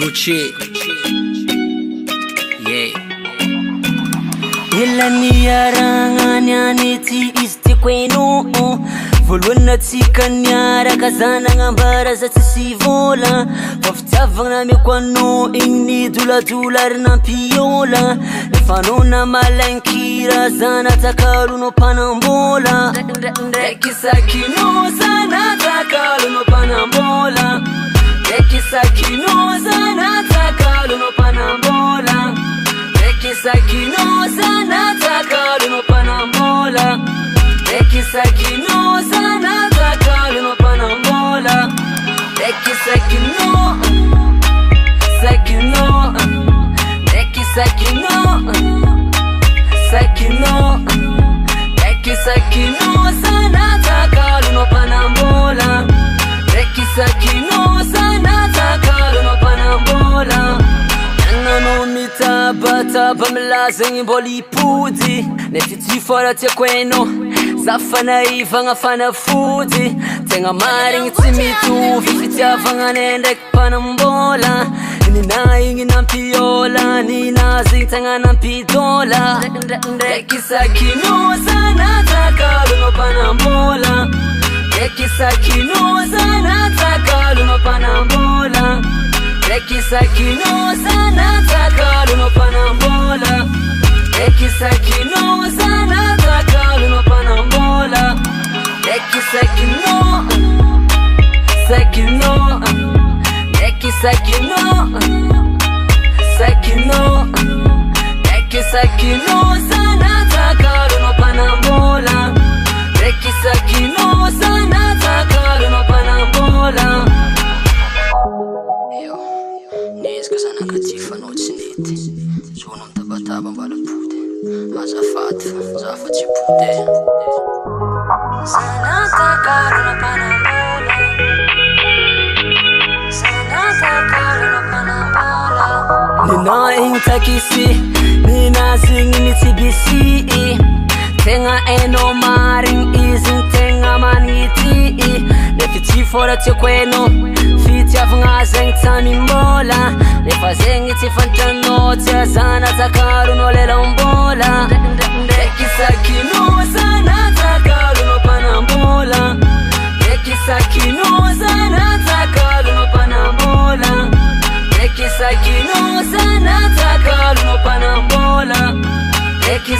Gucci. Yeah. Ela niaragna nianity izy tiako hainao voalohany natsika niaraka za nagnambara za tsisy vola fa fitiavagna nameko anao igny nidoladola ary nampiola rehefa anao namalankira za natsakalonao mpanambola ndraiky sakinao za natsakalonao mpanambola ndraiky sakinao za natsakalonao mpanambola Sakinoza nataka lunopanambola Eki sakinoza nataka lunopanambola Eki sakino Sakino Eki sakino Sakino Eki sakinoza nataka lunopanambola Eki sakinoza nataka lunopanambola Nano mitaba milazagny mbola hipody nefa tsy fôla tiako hainao zafana ivagna fanafody tegna marigny tsy mitovy fitiavagna anay ndraiky mpanambola nina igny nampiola ninazy igny tegna nampidola ndraiky sakinoza nataka lunao mpanambola ndraiky sakinoza nataka lunao mpanambola Eki sakinoza nataka lunopanambola Eki sakinoza nataka lunopanambola Eki sakino Sakino Eki sakino Sakino Eki sakinoza nataka lunopanambola Eki sakinoza nataka lunopanambola Niezaka zanakajifanao tsy nety Zona mitabataba mbalapody Azafady fa za fa tsy pody Sanataka lunopanambola Sanataka lunopanambola Nina igny takisi Nina zigny mitsibisi Tegna hainao marigny izy tegna magnity Nefa tsy fôla tiako hainao fitiavagna zegny tsanimbola nefa zegny tsy fantanao tsy aza natsakalonao lelambola ndraiky sakinoza natsakalonao mpanambola ndraiky sakinoza natsakalonao mpanambola ndraiky sakinoza natsakalonao mpanambola ndraiky